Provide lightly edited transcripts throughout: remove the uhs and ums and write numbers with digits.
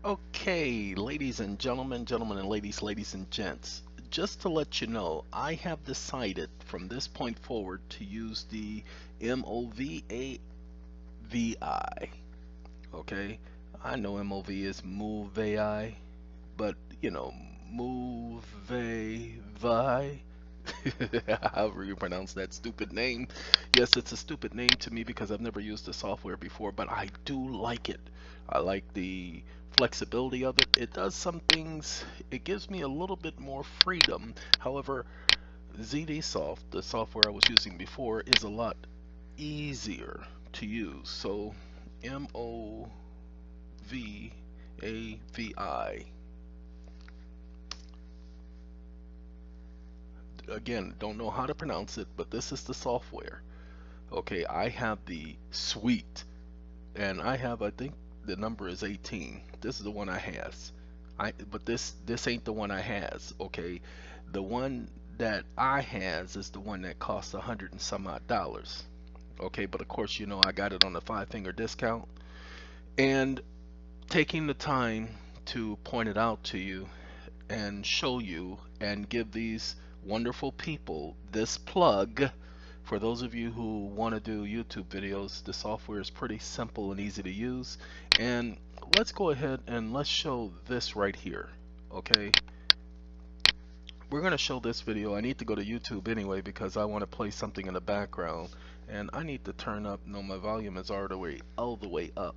Okay, ladies and gentlemen and ladies and gents, just to let you know, I have decided from this point forward to use the MOVAVI. Okay, I know MOV is move AI, but move vi. However you pronounce that stupid name. Yes, it's a stupid name to me because I've never used the software before, but I do like it. I like the flexibility of it. It does some things, it gives me a little bit more freedom. However, ZDSoft, the software I was using before, is a lot easier to use. So MOVAVI. Again, don't know how to pronounce it, but this is the software. Okay, I have the suite, and I have, I think the number is 18. This is the one I has. But this ain't the one I has. Okay, the one that I has is the one that costs 100 and some odd dollars. Okay, but of course I got it on a 5 finger discount, and taking the time to point it out to you and show you and give these wonderful people this plug. For those of you who want to do YouTube videos, the software is pretty simple and easy to use. And let's go ahead and let's show this right here. Okay, we're going to show this video. I need to go to YouTube anyway because I want to play something in the background, and I need to turn up. No, my volume is all the way up.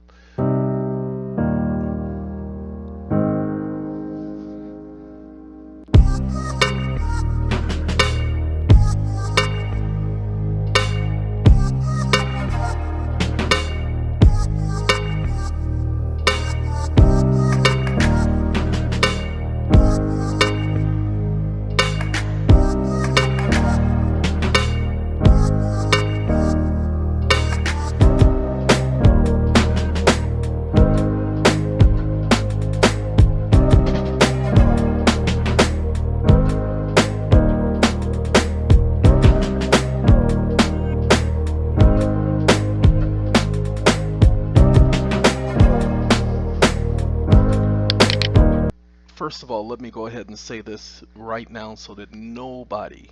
First of all, let me go ahead and say this right now so that nobody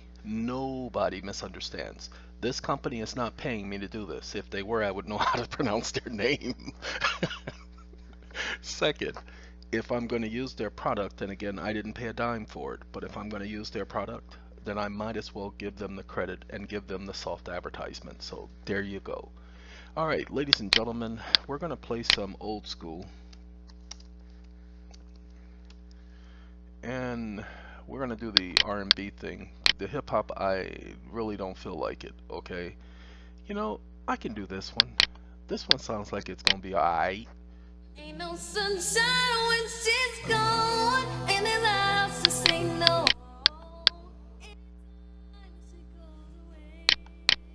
misunderstands. This company is not paying me to do this. If they were, I would know how to pronounce their name. Second, if I'm going to use their product, and again, I didn't pay a dime for it, but if I'm going to use their product, then I might as well give them the credit and give them the soft advertisement. So there you go. All right, ladies and gentlemen, we're going to play some old school. And we're gonna do the R&B thing. The hip hop, I really don't feel like it. Okay, I can do this one. This one sounds like it's gonna be alright. Ain't no sunshine when she's gone, and there's house to say no.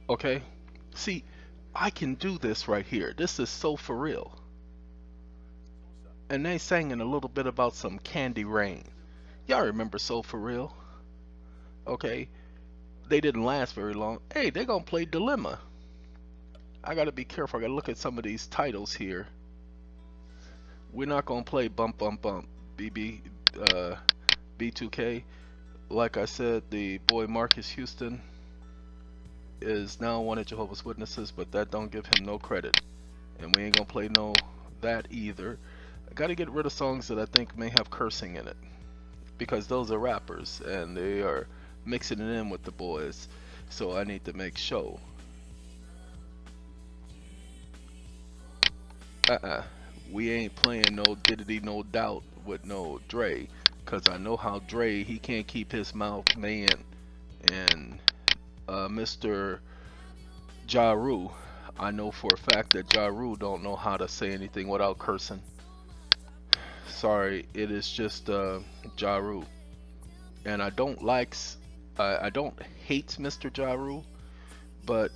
Okay, see, I can do this right here. This is so for real. And they singing a little bit about some Candy Rain. Y'all remember So For Real? Okay, they didn't last very long. Hey, they're gonna play Dilemma. I gotta be careful. I gotta look at some of these titles here. We're not gonna play Bump Bump Bump B2K. Like I said, the boy Marcus Houston is now one of Jehovah's Witnesses, but that don't give him no credit. And we ain't gonna play no that either. I gotta get rid of songs that I think may have cursing in it, because those are rappers and they are mixing it in with the boys, so I need to make sure. We ain't playing no Diddity No Doubt with no Dre, cause I know how Dre, he can't keep his mouth man. And Mr. Ja Rule, I know for a fact that Ja Rule don't know how to say anything without cursing. Sorry, it is just Ja Rule. And I don't I don't hate Mr. Ja Rule, but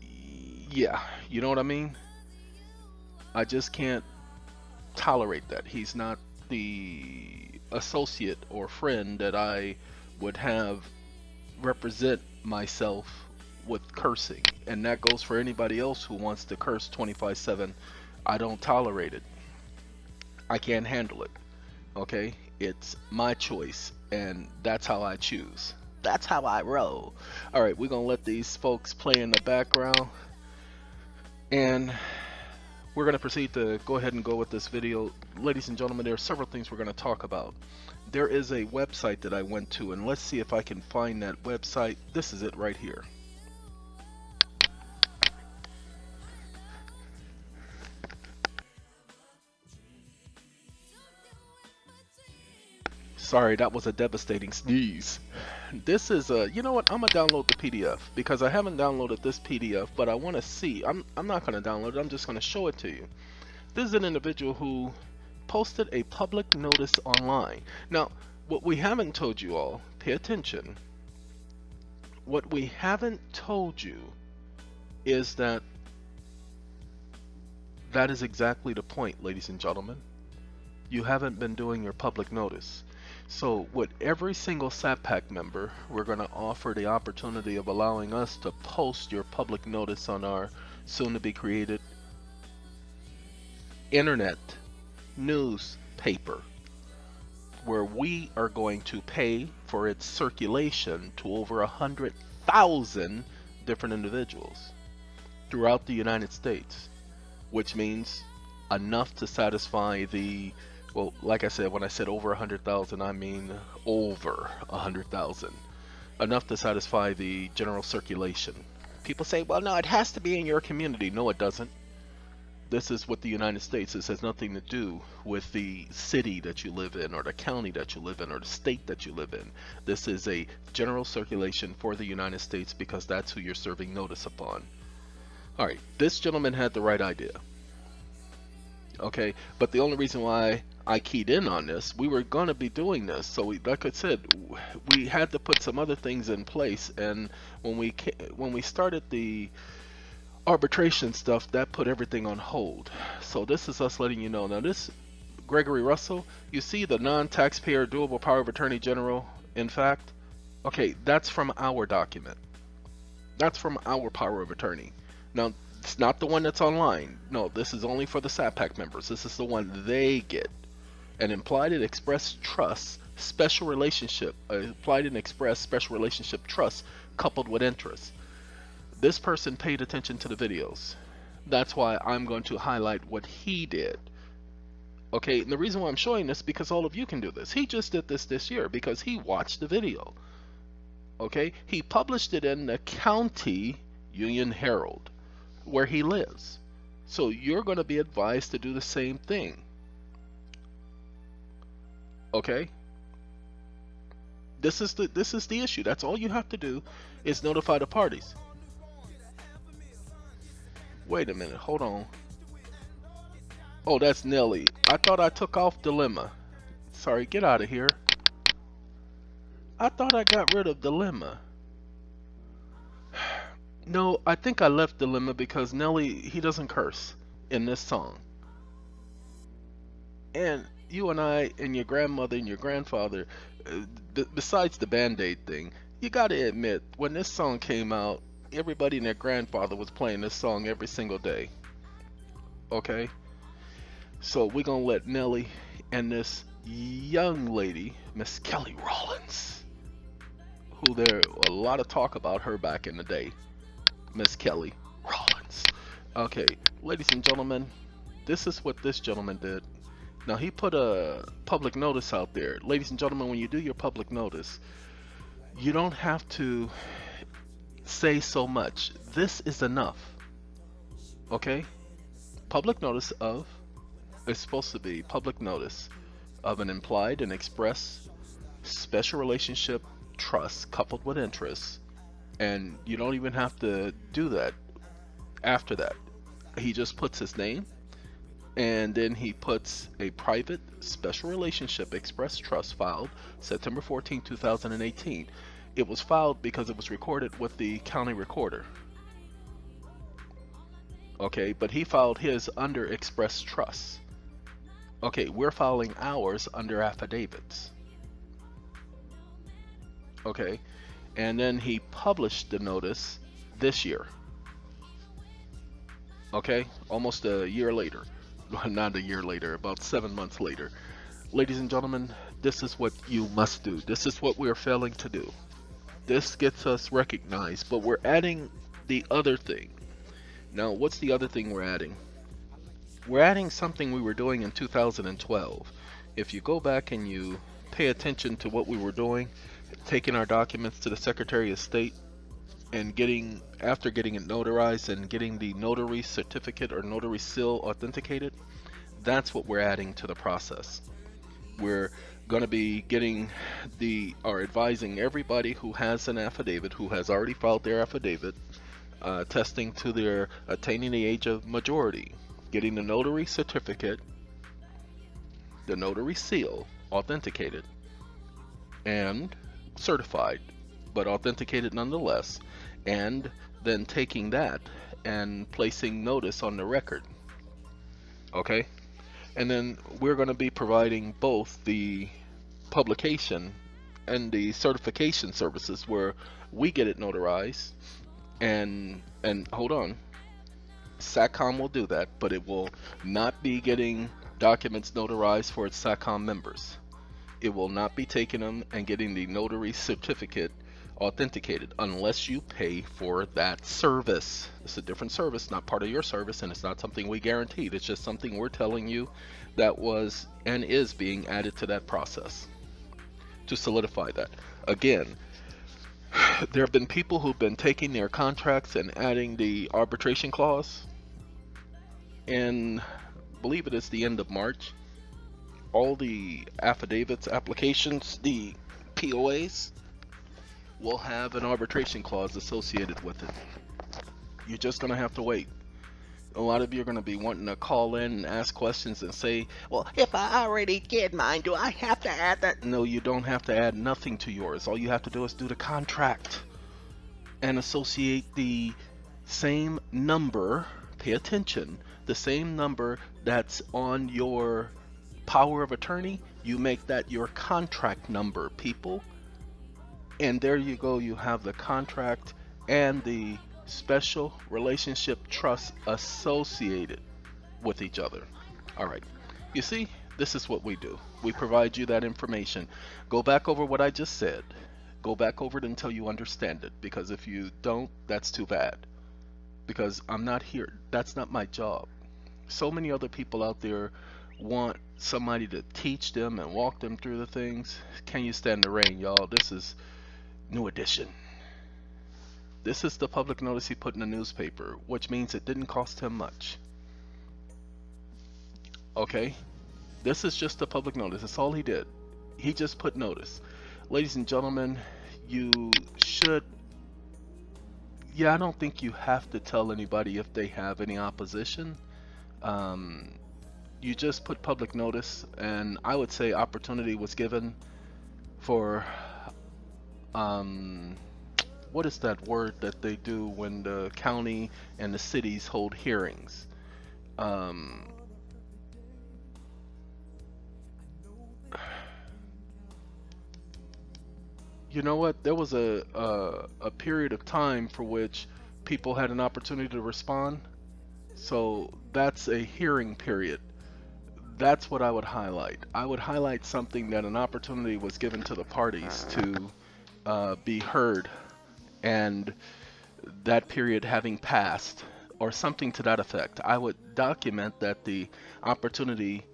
yeah, you know what I mean? I just can't tolerate that. He's not the associate or friend that I would have represent myself with cursing. And that goes for anybody else who wants to curse 25/7. I don't tolerate it. I can't handle it. Okay, it's my choice, and that's how I choose. That's how I roll. All right, we're gonna let these folks play in the background, and we're gonna proceed to go ahead and go with this video. Ladies and gentlemen, there are several things we're gonna talk about. There is a website that I went to, and let's see if I can find that website. This is it right here. Sorry, that was a devastating sneeze. This is a, you know what? I'm gonna download the PDF because I haven't downloaded this PDF, but I want to see. I'm not gonna download it. I'm just gonna show it to you. This is an individual who posted a public notice online. Now, what we haven't told you all, pay attention. What we haven't told you is that that is exactly the point, ladies and gentlemen. You haven't been doing your public notice. So with every single SAPAC member, we're going to offer the opportunity of allowing us to post your public notice on our soon to be created internet newspaper, where we are going to pay for its circulation to over 100,000 different individuals throughout the United States, which means enough to satisfy the, well, like I said, when I said over 100,000, I mean over 100,000. Enough to satisfy the general circulation. People say, well, no, it has to be in your community. No, it doesn't. This is with the United States. This has nothing to do with the city that you live in, or the county that you live in, or the state that you live in. This is a general circulation for the United States because that's who you're serving notice upon. All right, this gentleman had the right idea. Okay, but the only reason why I keyed in on this, we were going to be doing this, so like I said, we had to put some other things in place, and when we started the arbitration stuff, that put everything on hold. So this is us letting you know. Now this, Gregory Russell, you see the non-taxpayer doable power of attorney general, in fact, okay, that's from our document. That's from our power of attorney. Now, it's not the one that's online. No, this is only for the SAPAC members. This is the one they get. An implied and express trust, special relationship, implied and express special relationship trust coupled with interest. This person paid attention to the videos. That's why I'm going to highlight what he did. Okay, and the reason why I'm showing this, because all of you can do this. He just did this year because he watched the video. Okay, he published it in the county Union Herald, where he lives. So you're going to be advised to do the same thing. Okay? This is the issue. That's all you have to do is notify the parties. Wait a minute, hold on. Oh, that's Nelly. I thought I took off Dilemma. Sorry, get out of here. I thought I got rid of Dilemma. No, I think I left Dilemma because Nelly, he doesn't curse in this song. And you and I and your grandmother and your grandfather, besides the Band-Aid thing, you gotta admit, when this song came out, everybody and their grandfather was playing this song every single day. Okay? So we're gonna let Nelly and this young lady, Miss Kelly Rollins, who there a lot of talk about her back in the day. Miss Kelly Rollins. Okay, ladies and gentlemen, this is what this gentleman did. Now he put a public notice out there. Ladies and gentlemen, when you do your public notice, you don't have to say so much. This is enough. Okay? Public notice of, it's supposed to be public notice of an implied and express special relationship trust coupled with interest. And you don't even have to do that after that. He just puts his name, and then he puts a private special relationship express trust filed September 14, 2018. It was filed because it was recorded with the county recorder. Okay, but he filed his under express trust. Okay, we're filing ours under affidavits. Okay, and then he published the notice this year. Okay, almost a year later. not a year later, about 7 months later. Ladies and gentlemen, this is what you must do. This is what we are failing to do. This gets us recognized, but we're adding the other thing. Now, what's the other thing we're adding? We're adding something we were doing in 2012. If you go back and you pay attention to what we were doing, taking our documents to the Secretary of State and after getting it notarized and getting the notary certificate or notary seal authenticated, that's what we're adding to the process. We're going to be advising everybody who has an affidavit, who has already filed their affidavit, attesting to their attaining the age of majority, getting the notary certificate, the notary seal authenticated and certified, but authenticated nonetheless, and then taking that and placing notice on the record. Okay? And then we're going to be providing both the publication and the certification services where we get it notarized and hold on, SATCOM will do that, but it will not be getting documents notarized for its SATCOM members. It will not be taking them and getting the notary certificate authenticated unless you pay for that service. It's a different service, not part of your service, and it's not something we guaranteed. It's just something we're telling you that was and is being added to that process to solidify that. Again, there have been people who've been taking their contracts and adding the arbitration clause, and believe it is the end of March. All the affidavits, applications, the POAs will have an arbitration clause associated with it. You're just going to have to wait. A lot of you are going to be wanting to call in and ask questions and say, well, if I already did mine, do I have to add that? No, you don't have to add nothing to yours. All you have to do is do the contract and associate the same number, pay attention, the same number that's on your power of attorney. You make that your contract number, people. And there you go, you have the contract and the special relationship trust associated with each other. All right, you see, this is what we do. We provide you that information. Go back over what I just said. Go back over it until you understand it, because if you don't, that's too bad. Because I'm not here, that's not my job. So many other people out there want somebody to teach them and walk them through the things. Can you stand the rain, y'all? This is new edition. This is the public notice he put in the newspaper, which means it didn't cost him much. Okay? This is just a public notice. That's all he did. He just put notice. Ladies and gentlemen, you should... Yeah, I don't think you have to tell anybody if they have any opposition. You just put public notice, and I would say opportunity was given for... what is that word that they do when the county and the cities hold hearings? You know what? There was a period of time for which people had an opportunity to respond. So that's a hearing period. That's what I would highlight. I would highlight something that an opportunity was given to the parties to be heard, and that period having passed, or something to that effect. I would document that the opportunity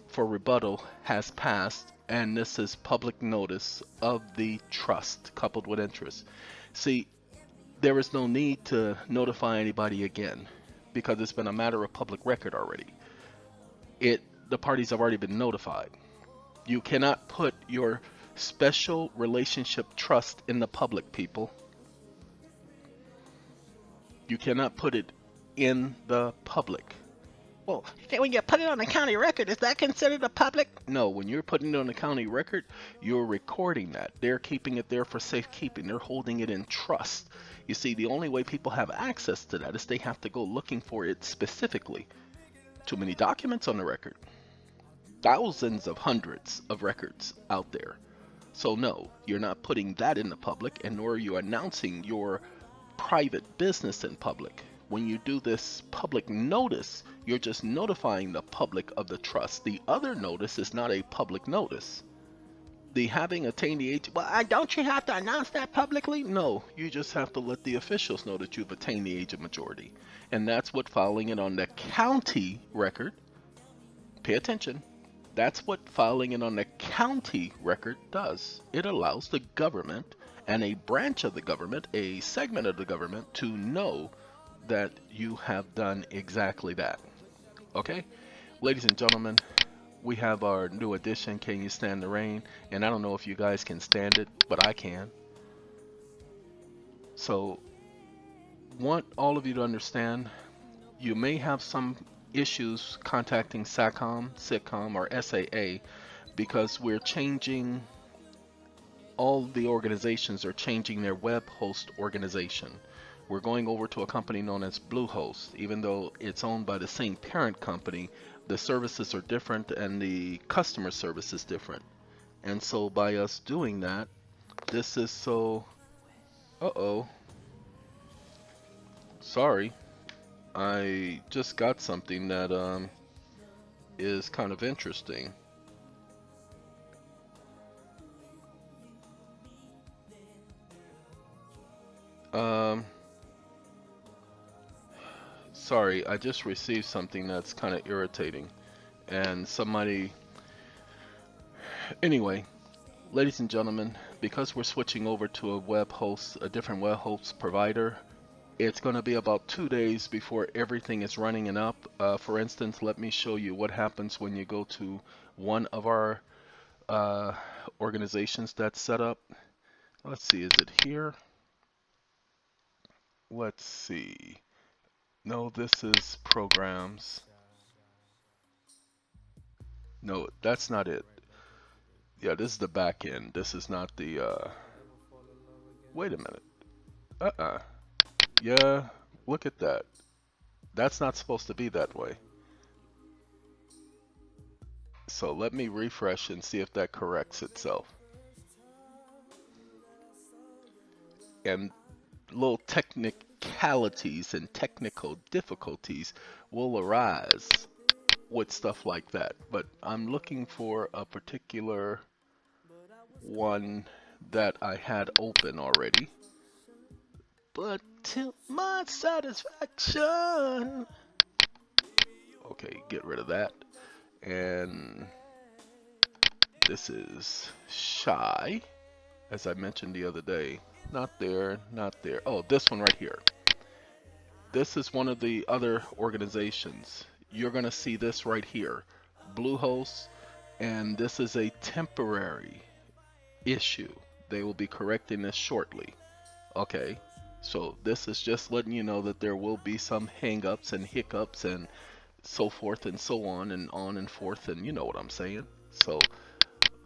for rebuttal has passed, and this is public notice of the trust coupled with interest. See, there is no need to notify anybody again, because it's been a matter of public record already. The parties have already been notified. You cannot put your special relationship trust in the public, people. You cannot put it in the public. Well, when you put it on the county record, is that considered a public? No, when you're putting it on the county record, you're recording that. They're keeping it there for safekeeping. They're holding it in trust. You see, the only way people have access to that is they have to go looking for it specifically. Too many documents on the record. Thousands of hundreds of records out there. So no, you're not putting that in the public, and nor are you announcing your private business in public. when you do this public notice, you're just notifying the public of the trust. The other notice is not a public notice. The having attained the age, well, don't you have to announce that publicly? No, you just have to let the officials know that you've attained the age of majority. And that's what filing it on the county record, pay attention, that's what filing it on the county record does. It allows the government and a branch of the government, a segment of the government, to know that you have done exactly that. Okay? Ladies and gentlemen, we have our new edition, Can You Stand the Rain? And I don't know if you guys can stand it, but I can. So, want all of you to understand, you may have some issues contacting SACOM, or SAA, because we're changing, all the organizations are changing their web host organization. We're going over to a company known as Bluehost. Even though it's owned by the same parent company, the services are different and the customer service is different. And so by us doing that, this is so, uh-oh, sorry, I just got something that is kind of interesting. Sorry, I just received something that's kind of irritating. And somebody, anyway, ladies and gentlemen, because we're switching over to a web host, a different web host provider, it's going to be about 2 days before everything is running and up. For instance, let me show you what happens when you go to one of our organizations that's set up. Let's see, is it here? Let's see. No, this is programs. No, that's not it. Yeah, this is the back end. This is not the, wait a minute. Uh-uh. Yeah, look at that. That's not supposed to be that way. So let me refresh and see if that corrects itself. And little technicalities and technical difficulties will arise with stuff like that. But I'm looking for a particular one that I had open already. But to my satisfaction. Okay, get rid of that. And this is Shy, as I mentioned the other day. Not there, not there. Oh, this one right here. This is one of the other organizations. You're going to see this right here, Bluehost, and this is a temporary issue. They will be correcting this shortly. Okay, so this is just letting you know that there will be some hang-ups and hiccups and so forth and so on and forth, and you know what I'm saying. So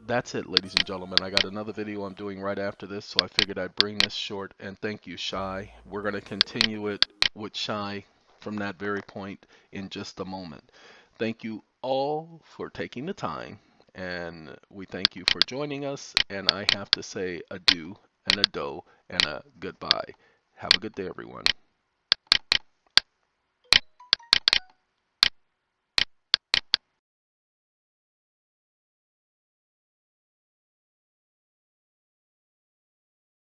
that's it, ladies and gentlemen. I got another video I'm doing right after this, so I figured I'd bring this short. And thank you, Shy. We're going to continue it with Shy from that very point in just a moment. Thank you all for taking the time, and we thank you for joining us. And I have to say adieu and a do and a goodbye. Have a good day, everyone.